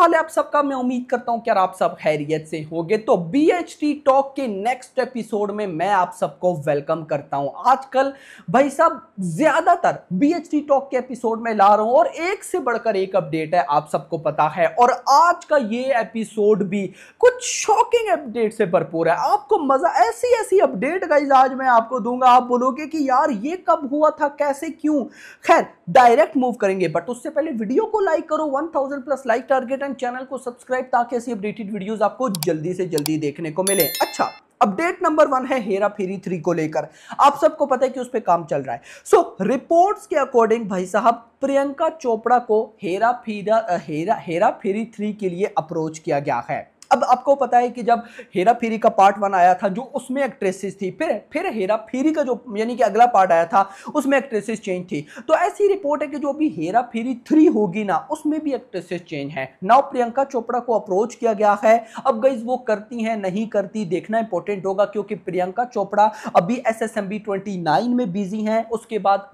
हाल है आप सबका। मैं उम्मीद करता हूं कि यार आप सब खैरियत से होंगे। तो बीएचटी टॉक के नेक्स्ट एपिसोड में मैं आप सबको वेलकम करता हूं। आजकल भाई साहब ज्यादातर बीएचटी टॉक के एपिसोड में ला रहा हूं और एक से बढ़कर एक अपडेट है, आप सबको पता है। और आज का ये एपिसोड भी कुछ शॉकिंग अपडेट से भरपूर है। आपको मजा ऐसी ऐसी अपडेट गाइस आज मैं आपको दूंगा, आप बोलोगे कि यार ये कब हुआ था, कैसे, क्यों। खैर डायरेक्ट मूव करेंगे, बट उससे पहले वीडियो को लाइक करो, 1000 plus like target, and channel को सब्सक्राइब ताकि ऐसी अपडेटेड वीडियोस आपको जल्दी से जल्दी देखने को मिले। अच्छा, अपडेट नंबर 1 है हेरा फेरी 3 को लेकर। आप सबको पता है कि उस पे काम चल रहा है। सो रिपोर्ट्स के अकॉर्डिंग भाई साहब प्रियंका चोपड़ा को हेरा फेरी 3 के लिए अप्रोच किया गया है। अब आपको पता है कि जब हेरा फेरी का पार्ट 1 आया था जो उसमें एक्ट्रेसेस थी, फिर हेरा फेरी का जो यानी कि अगला पार्ट आया था उसमें एक्ट्रेसेस चेंज थी। तो ऐसी रिपोर्ट है कि जो अभी हेरा फेरी 3 होगी ना उसमें भी एक्ट्रेसेस चेंज है। नाउ प्रियंका चोपड़ा को अप्रोच किया गया है। अब गाइस वो करती हैं नहीं करती देखना इंपॉर्टेंट होगा, क्योंकि प्रियंका चोपड़ा अभी SSMB 29 में बिजी हैं, उसके बाद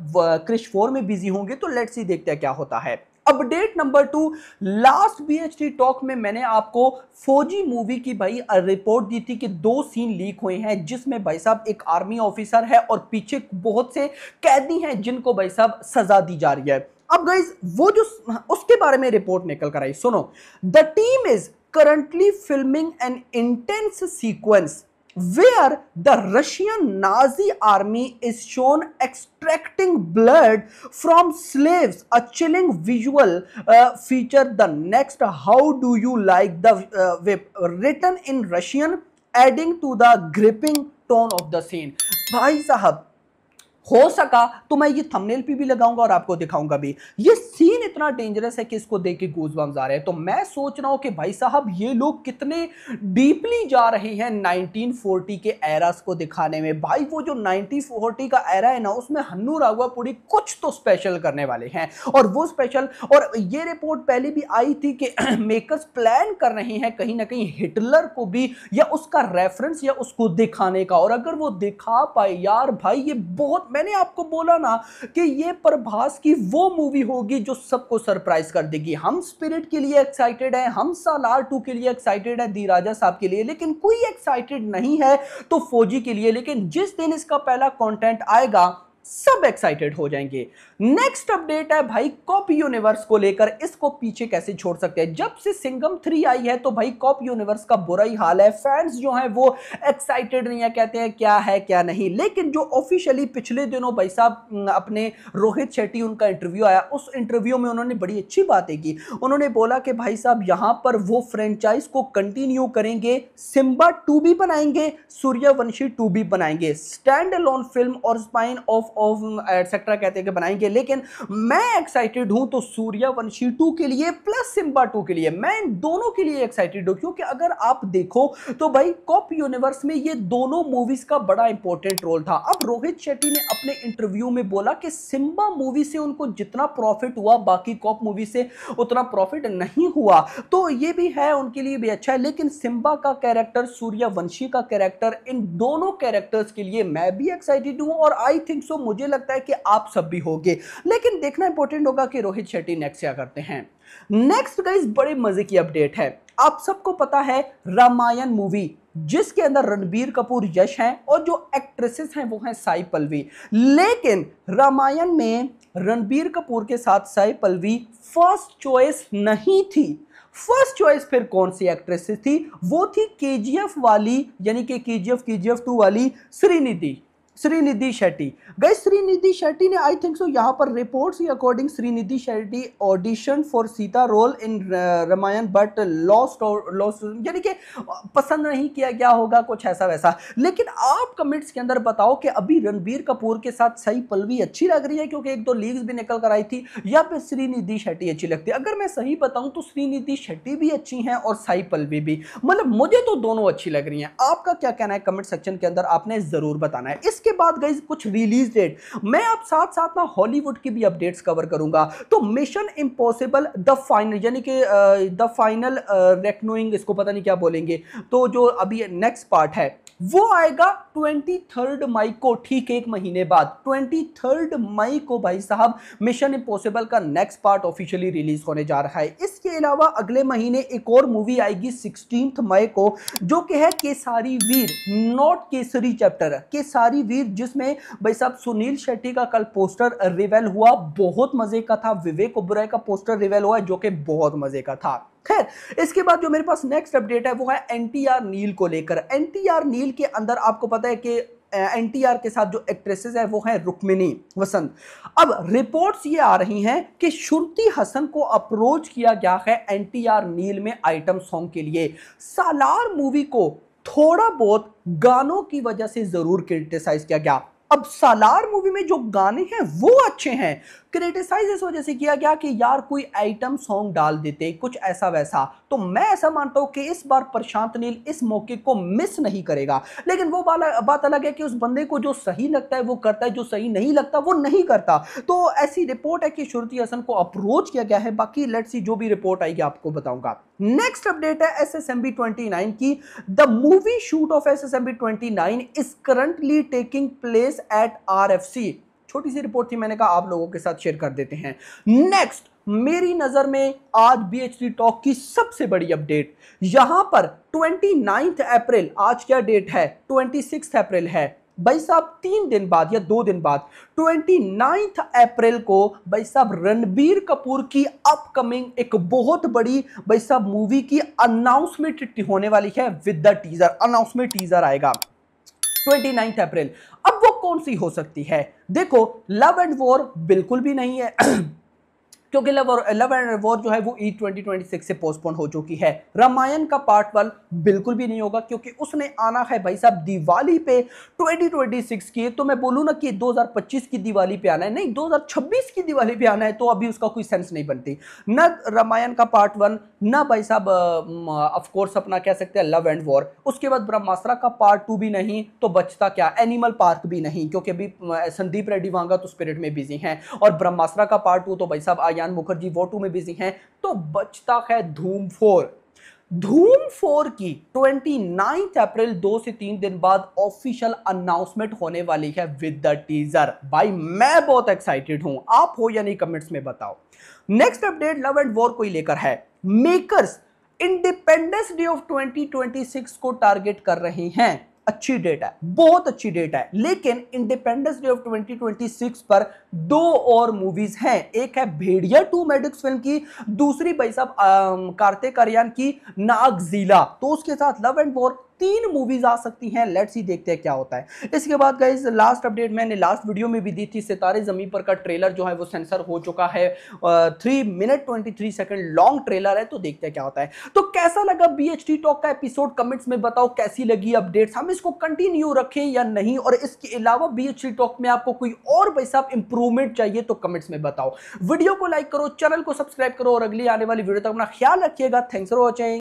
क्रिश 4 में बिजी होंगे। तो लेट्स सी देखते हैं क्या होता है। Update number 2, last BHT talk में मैंने आपको फौजी मूवी की भाई रिपोर्ट दी थी कि 2 सीन लीक हुए हैं, जिसमें भाई साहब एक आर्मी ऑफिसर है और पीछे बहुत से कैदी हैं जिनको भाई साहब सजा दी जा रही है। अब गाइस वो जो उसके बारे में रिपोर्ट निकल कर आई, सुनो। The team is currently filming N intense sequence where the Russian Nazi army is shown extracting blood from slaves. A chilling visual feature the next. How do you like the whip? Written in Russian, adding to the gripping tone of the scene. भाई साहब हो सका तो मैं ये thumbnail पे भी लगाऊंगा और आपको दिखाऊंगा भी। ये सीन इतना डेंजरस है कि इसको देख के गूज़बम्स आ रहे हैं। तो मैं सोच रहा हूं कि भाई साहब ये लोग कितने डीपली जा रहे हैं 1940 के एरास को दिखाने में। भाई वो जो 1940 का एरा है ना उसमें हन्नू राघवापुरी कुछ तो स्पेशल करने वाले हैं। और वो स्पेशल, और ये रिपोर्ट पहले भी आई थी कि मेकर्स प्लान कर रहे हैं कहीं ना कहीं हिटलर को भी या उसका रेफरेंस या उसको दिखाने का। और अगर वो दिखा पाए यार भाई ये बहुत, मैंने आपको बोला ना कि ये प्रभास की वो मूवी होगी जो सबको सरप्राइज कर देगी। हम स्पिरिट के लिए एक्साइटेड हैं, हम सालार 2 के लिए एक्साइटेड हैं, दी राजा साहब के लिए, लेकिन कोई एक्साइटेड नहीं है तो फौजी के लिए। लेकिन जिस दिन इसका पहला कंटेंट आएगा सब एक्साइटेड हो जाएंगे। नेक्स्ट अपडेट है भाई कॉप यूनिवर्स को लेकर। इसको पीछे कैसे छोड़ सकते हैं। जब से सिंघम 3 आई है तो भाई कॉप यूनिवर्स का बुरा ही हाल है। फैंस जो हैं वो एक्साइटेड नहीं है, कहते हैं क्या है क्या नहीं। लेकिन जो ऑफिशियली पिछले दिनों भाई साहब अपने रोहित शेट्टी उनका इंटरव्यू आया, उस इंटरव्यू में उन्होंने बड़ी अच्छी बातें की। उन्होंने बोला कि भाई साहब यहां पर वो फ्रेंचाइज को कंटिन्यू करेंगे, सिम्बा 2 भी बनाएंगे, सूर्यवंशी 2 भी बनाएंगे, स्टैंड अलोन फिल्म और स्पाइन ऑफ एटसेट्रा कहते हैं कि बनाएंगे। लेकिन मैं एक्साइटेड हूं तो सूर्यवंशी 2 के लिए प्लस सिम्बा 2 के लिए, मैं इन दोनों के लिए एक्साइटेड हूं। क्योंकि अगर आप देखो तो भाई कॉप यूनिवर्स में ये दोनों मूवीज का बड़ा इंपॉर्टेंट रोल था। अब रोहित शेट्टी ने अपने इंटरव्यू में बोला कि सिम्बा मूवी से उनको जितना प्रॉफिट हुआ बाकी कॉप मूवी से उतना प्रॉफिट नहीं हुआ, तो ये भी है उनके लिए भी अच्छा है। लेकिन सिम्बा का कैरेक्टर, सूर्यवंशी का कैरेक्टर, इन दोनों कैरेक्टर्स के लिए मैं भी एक्साइटेड हूं और आई थिंक सो मुझे लगता है कि आप सब भी होंगे। लेकिन देखना इंपॉर्टेंट होगा कि रोहित शेट्टी नेक्स्ट क्या करते हैं। नेक्स्ट गाइस बड़े मजे की अपडेट है। आप सबको पता है रामायण मूवी जिसके अंदर रणबीर कपूर यश हैं और जो एक्ट्रेसेस हैं वो हैं साई पल्लवी। लेकिन रामायण में रणबीर कपूर के साथ साई पल्लवी फर्स्ट चॉइस नहीं थी। फर्स्ट चॉइस फिर कौन सी एक्ट्रेसेस थी? वो थी केजीएफ वाली, यानी कि केजीएफ 2 वाली श्रीनिधि शेट्टी। गाइस श्रीनिधि शेट्टी ने आई थिंक सो यहाँ पर रिपोर्ट्स के according Srinidhi Shetty audition for Sita role in Ramayan but lost यानी कि पसंद नहीं किया गया होगा, कुछ ऐसा वैसा। लेकिन आप कमेंट्स के अंदर बताओ कि अभी रणबीर कपूर के साथ साई पल्लवी अच्छी लग रही है, क्योंकि 1-2 लीक्स भी निकल कर आई थी, या फिर श्रीनिधि शेट्टी अच्छी लगती है। अगर मैं सही बताऊं तो श्रीनिधि शेट्टी भी अच्छी हैं और साई पल्लवी भी, मतलब मुझे तो दोनों अच्छी लग रही हैं। आपका क्या कहना है कमेंट सेक्शन के अंदर आपने जरूर बताना है। इसके बाद गाइस कुछ रिलीज डेट, मैं अब साथ साथ ना हॉलीवुड की भी अपडेट्स कवर करूंगा। तो मिशन इम्पॉसिबल द फाइनल, यानी कि द फाइनल रेकनोइंग, इसको पता नहीं क्या बोलेंगे, तो जो अभी नेक्स्ट पार्ट है वो आएगा 23 मई को, ठीक एक महीने बाद 23 मई को भाई साहब मिशन इम्पॉसिबल का नेक्स्ट पार्ट ऑफिशियली रिलीज होने जा रहा है। इसके अलावा अगले महीने एक और मूवी आएगी 16 मई को, जो कि है केसारी वीर, नॉट केसरी चैप्टर, केसारी वीर, जिसमें भाई साहब सुनील शेट्टी का कल पोस्टर रिवील हुआ, बहुत मजे का था। विवेक ओबराय का पोस्टर रिवील हुआ जो कि बहुत मजे का था। खैर, इसके बाद जो मेरे पास नेक्स्ट अपडेट है वो है एनटीआर नील को लेकर। एनटीआर नील के अंदर आपको पता है कि एनटीआर के साथ जो एक्ट्रेसेस है वो है रुक्मिनी वसंत। अब रिपोर्ट्स ये आ रही हैं कि श्रुति हसन को अप्रोच किया गया है एनटीआर नील में आइटम सॉन्ग के लिए। सालार मूवी को थोड़ा बहुत गानों की वजह से जरूर क्रिटिसाइज किया गया। अब सालार मूवी में जो गाने हैं वो अच्छे हैं, क्रिटिसाइज इस वजह से किया गया कि यार कोई आइटम सॉन्ग डाल देते, कुछ ऐसा वैसा। तो मैं ऐसा मानता हूं कि इस बार प्रशांत नील इस मौके को मिस नहीं करेगा, लेकिन वो बात अलग है कि उस बंदे को जो सही लगता है वो करता है, जो सही नहीं लगता वो नहीं करता। तो ऐसी रिपोर्ट है कि श्रुति हसन को अप्रोच किया गया है। बाकी लेट्स सी, जो भी रिपोर्ट आएगी आपको बताऊंगा। नेक्स्ट अपडेट है SSMB 29 की। The movie shoot of SSMB 29 is currently taking place at RFC। छोटी सी रिपोर्ट थी, मैंने कहा आप लोगों के साथ शेयर कर देते हैं। नेक्स्ट मेरी नजर में आज BHT टॉक की सबसे बड़ी अपडेट, यहां पर 29 अप्रैल, आज क्या डेट है, 26 अप्रैल है भाई साहब, 3 दिन बाद या 2 दिन बाद 29 अप्रैल को भाई साहब रणबीर कपूर की अपकमिंग एक बहुत बड़ी भाई साहब मूवी की अनाउंसमेंट होने वाली है with the teaser. Announcement teaser आएगा 29 अप्रैल। अब वो कौन सी हो सकती है? देखो, लव एंड वॉर बिल्कुल भी नहीं है क्योंकि लव एंड वॉर जो है वो E 2026 से पोस्टपोन हो चुकी है। रामायण का पार्ट 1 बिल्कुल भी नहीं होगा क्योंकि उसने आना है भाई साहब दिवाली पे 2026 की। तो मैं बोलूँ ना कि 2025 की दिवाली पे आना है, नहीं 2026 की दिवाली पे आना है, तो अभी उसका कोई सेंस नहीं बनती। न रामायण का पार्ट 1, न भाई साहब ऑफकोर्स अपना कह सकते हैं लव एंड वॉर। उसके बाद ब्रह्मास्त्र का पार्ट 2 भी नहीं, तो बचता क्या, एनिमल पार्क भी नहीं, क्योंकि अभी संदीप रेड्डी वांगा तो स्पिरिट में बिजी हैं, और ब्रह्मास्त्र का पार्ट 2 तो भाई साहब आयान मुखर्जी वो 2 में बिजी हैं। तो बचता है धूम 4। धूम 4 की 29 अप्रैल 2 से 3 दिन बाद ऑफिशियल अनाउंसमेंट होने वाली है विद द टीजर। भाई मैं बहुत एक्साइटेड हूं, आप हो या नहीं कमेंट्स में बताओ। Next update love and war को लेकर है। मेकर्स इंडिपेंडेंस डे ऑफ 2026 को टारगेट कर रहे हैं। अच्छी डेट है, बहुत अच्छी डेट है, लेकिन इंडिपेंडेंस डे ऑफ 2026 पर 2 और मूवीज हैं। एक है भेड़िया 2 मैडिक्स फिल्म की, दूसरी भाई साहब कार्तिक आर्यन की नागजीला। तो उसके साथ लव एंड वॉर 3 मूवीज आ सकती हैं। लेट्स ही देखते हैं क्या होता है। इसके बाद गाइस लास्ट अपडेट मैंने लास्ट वीडियो में भी दी थी, सितारे जमीन पर का ट्रेलर जो है वो सेंसर हो चुका है। 3 मिनट 23 सेकंड लॉन्ग ट्रेलर है, तो देखते हैं क्या होता है। तो कैसा लगा BHT टॉक का एपिसोड, कमेंट्स में बताओ कैसी लगी अपडेट्स, हम इसको कंटिन्यू रखें या नहीं, और इसके अलावा BHT टॉक में आपको कोई और भाई साहब इंप्रूवमेंट चाहिए तो कमेंट्स में बताओ। वीडियो को लाइक करो, चैनल को सब्सक्राइब करो, और अगली आने वाली वीडियो तक अपना ख्याल रखिएगा। Thanks for watching.